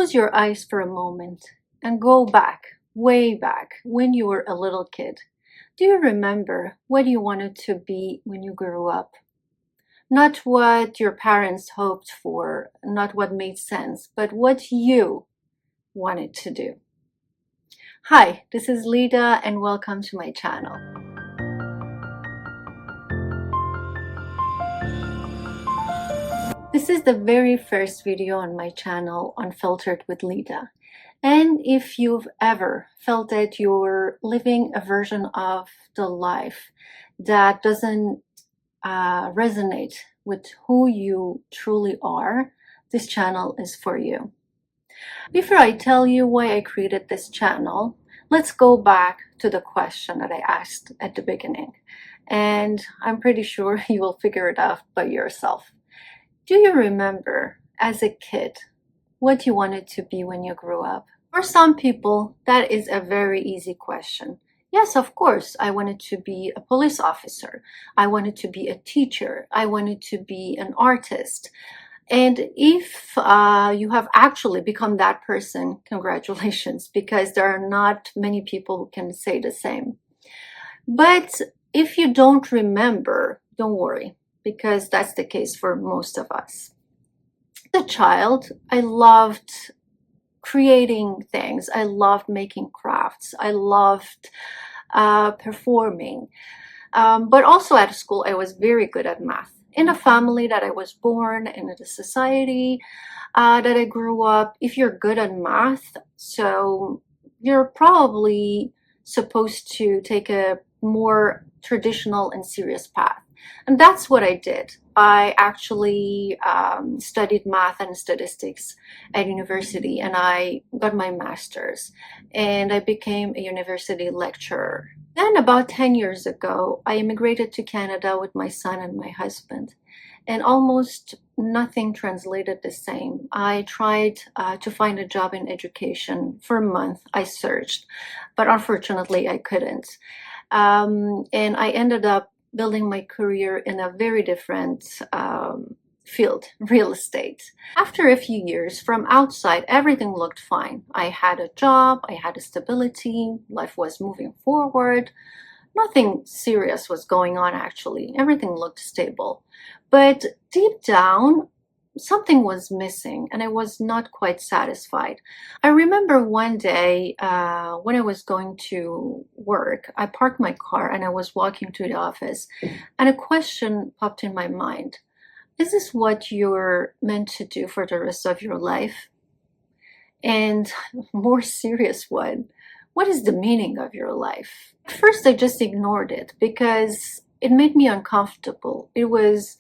Close your eyes for a moment and go back, way back, when you were a little kid. Do you remember what you wanted to be when you grew up? Not what your parents hoped for, not what made sense, but what you wanted to do. Hi, this is Lida and welcome to my channel. This is the very first video on my channel, Unfiltered with Lida. And if you've ever felt that you're living a version of the life that doesn't resonate with who you truly are, this channel is for you. Before I tell you why I created this channel, let's go back to the question that I asked at the beginning. And I'm pretty sure you will figure it out by yourself. Do you remember as a kid what you wanted to be when you grew up? For some people, that is a very easy question. Yes, of course, I wanted to be a police officer. I wanted to be a teacher. I wanted to be an artist. And if you have actually become that person, congratulations, because there are not many people who can say the same. But if you don't remember, don't worry, because that's the case for most of us. As a child, I loved creating things. I loved making crafts. I loved performing. But also at school, I was very good at math. In the family that I was born, in the society that I grew up, if you're good at math, so you're probably supposed to take a more traditional and serious path. And that's what I did. I actually studied math and statistics at university, and I got my master's, and I became a university lecturer. Then about 10 years ago, I immigrated to Canada with my son and my husband, and almost nothing translated the same. I tried to find a job in education for a month. I searched, but unfortunately I couldn't. And I ended up building my career in a very different field, real estate. After a few years, from outside, everything looked fine. I had a job, I had a stability, life was moving forward. Nothing serious was going on actually. Everything looked stable. But deep down, something was missing and I was not quite satisfied. I remember one day when I was going to work, I parked my car and I was walking to the office, and a question popped in my mind. Is this what you're meant to do for the rest of your life? And more serious one, what is the meaning of your life? At first I just ignored it because it made me uncomfortable. It was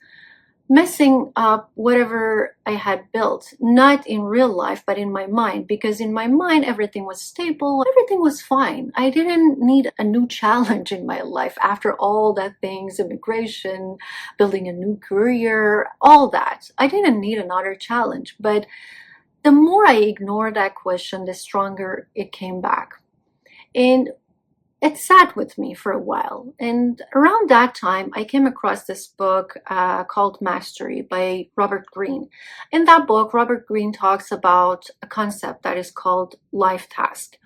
messing up whatever I had built, not in real life, but in my mind, because in my mind, everything was stable, everything was fine. I didn't need a new challenge in my life after all that things, immigration, building a new career, all that. I didn't need another challenge, but the more I ignored that question, the stronger it came back. And it sat with me for a while. And around that time, I came across this book called Mastery by Robert Greene. In that book, Robert Greene talks about a concept that is called life task.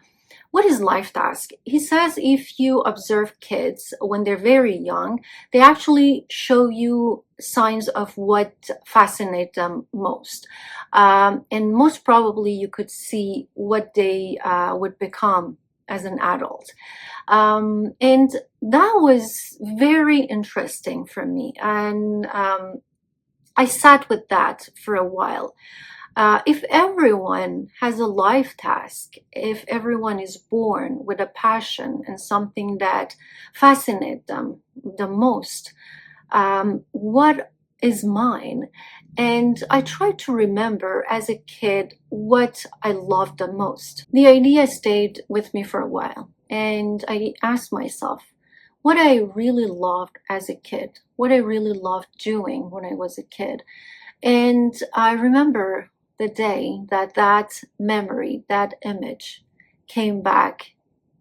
What is life task? He says if you observe kids when they're very young, they actually show you signs of what fascinates them most. And most probably you could see what they would become as an adult. And that was very interesting for me. And I sat with that for a while. If everyone has a life task, if everyone is born with a passion and something that fascinates them the most, what is mine? And I tried to remember as a kid what I loved the most. The idea stayed with me for a while, and I asked myself what I really loved as a kid, what I really loved doing when I was a kid. And I remember the day that memory, that image came back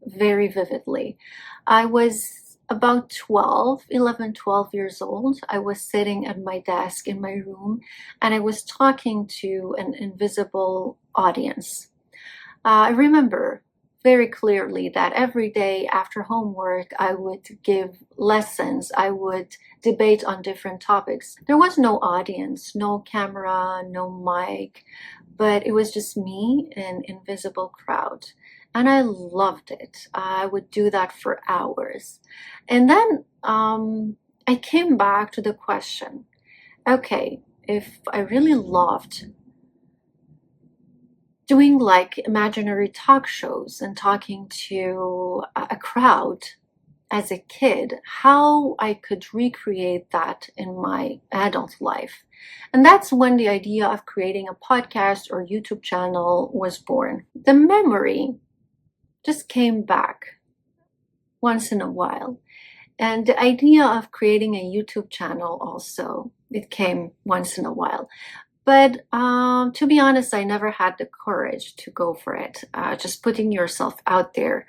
very vividly. I was about 12 years old, I was sitting at my desk in my room and I was talking to an invisible audience. I remember very clearly that every day after homework, I would give lessons. I would debate on different topics. There was no audience, no camera, no mic, but it was just me and invisible crowd. And I loved it. I would do that for hours. And then I came back to the question, okay, if I really loved doing like imaginary talk shows and talking to a crowd as a kid, how I could recreate that in my adult life. And that's when the idea of creating a podcast or YouTube channel was born. The memory just came back once in a while. And the idea of creating a YouTube channel also, it came once in a while. But to be honest, I never had the courage to go for it. Just putting yourself out there,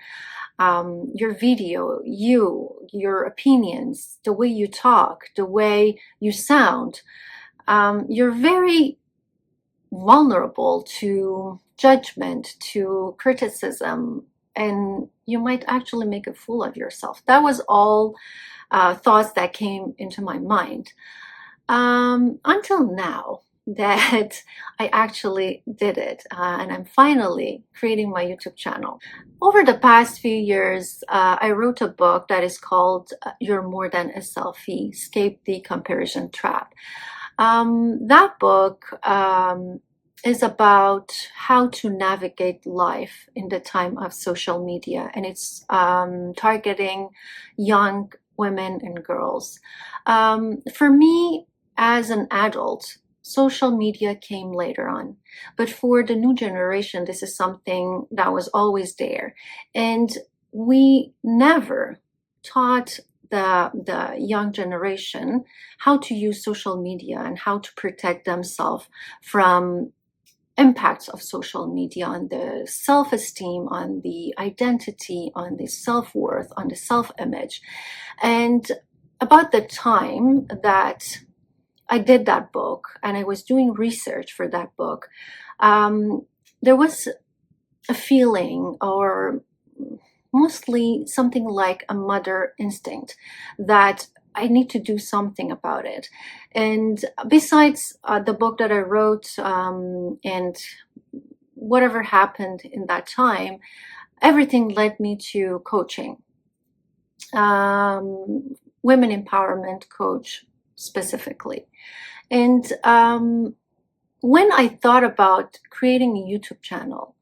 your video, your opinions, the way you talk, the way you sound, you're very vulnerable to judgment, to criticism, and you might actually make a fool of yourself. That was all thoughts that came into my mind until now that I actually did it, and I'm finally creating my YouTube channel. Over the past few years, I wrote a book that is called You're More Than a Selfie, Escape the Comparison Trap. That book is about how to navigate life in the time of social media, and it's targeting young women and girls. For me, as an adult, social media came later on. But for the new generation, this is something that was always there. And we never taught the young generation how to use social media and how to protect themselves from impacts of social media on the self-esteem, on the identity, on the self-worth, on the self-image. And about the time that I did that book and I was doing research for that book, there was a feeling, or mostly something like a mother instinct, that I need to do something about it. And besides the book that I wrote and whatever happened in that time, everything led me to coaching, women empowerment coach specifically. And when I thought about creating a YouTube channel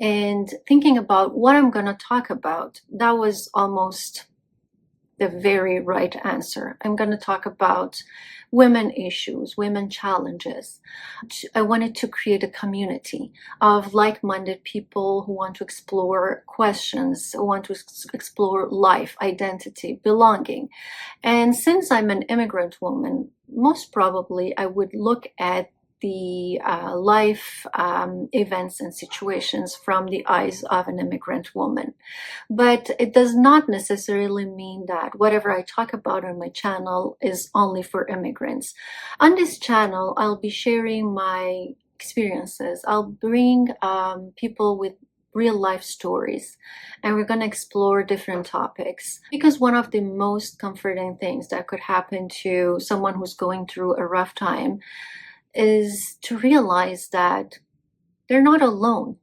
and thinking about what I'm going to talk about, that was almost the very right answer. I'm going to talk about women issues, women challenges. I wanted to create a community of like-minded people who want to explore questions, who want to explore life, identity, belonging. And since I'm an immigrant woman, most probably I would look at the life events and situations from the eyes of an immigrant woman. But it does not necessarily mean that whatever I talk about on my channel is only for immigrants. On this channel, I'll be sharing my experiences. I'll bring people with real life stories, and we're going to explore different topics, because one of the most comforting things that could happen to someone who's going through a rough time is to realize that they're not alone.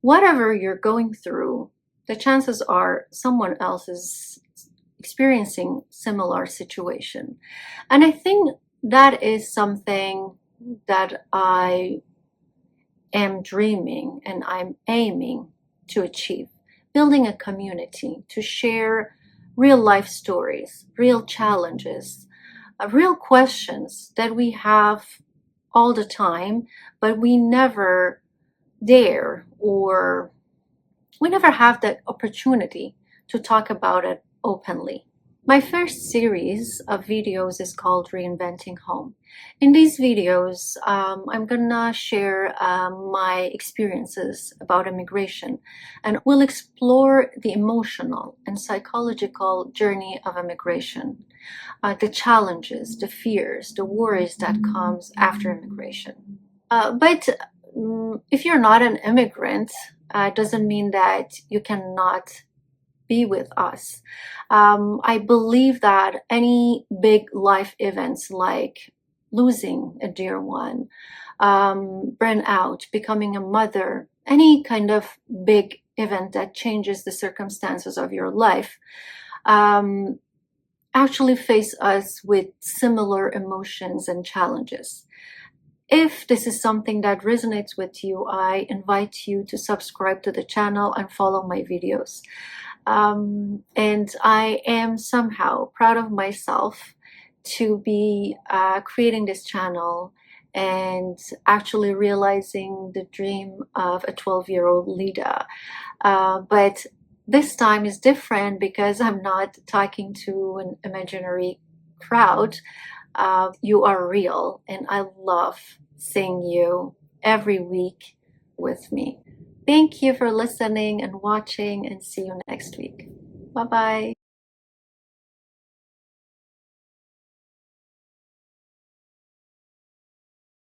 Whatever you're going through, the chances are someone else is experiencing similar situation. And I think that is something that I am dreaming and I'm aiming to achieve. Building a community to share real life stories, real challenges, real questions that we have all the time, but we never dare, or we never have that opportunity to talk about it openly. My first series of videos is called Reinventing Home. In these videos, I'm gonna share my experiences about immigration, and we'll explore the emotional and psychological journey of immigration, the challenges, the fears, the worries that comes after immigration. But if you're not an immigrant, it doesn't mean that you cannot be with us. I believe that any big life events like losing a dear one, burnout, becoming a mother, any kind of big event that changes the circumstances of your life, um, actually face us with similar emotions and challenges. If this is something that resonates with you, I invite you to subscribe to the channel and follow my videos. And I am somehow proud of myself to be creating this channel and actually realizing the dream of a 12-year-old Lida. But this time is different because I'm not talking to an imaginary crowd. You are real, and I love seeing you every week with me. Thank you for listening and watching, and see you next week. Bye bye.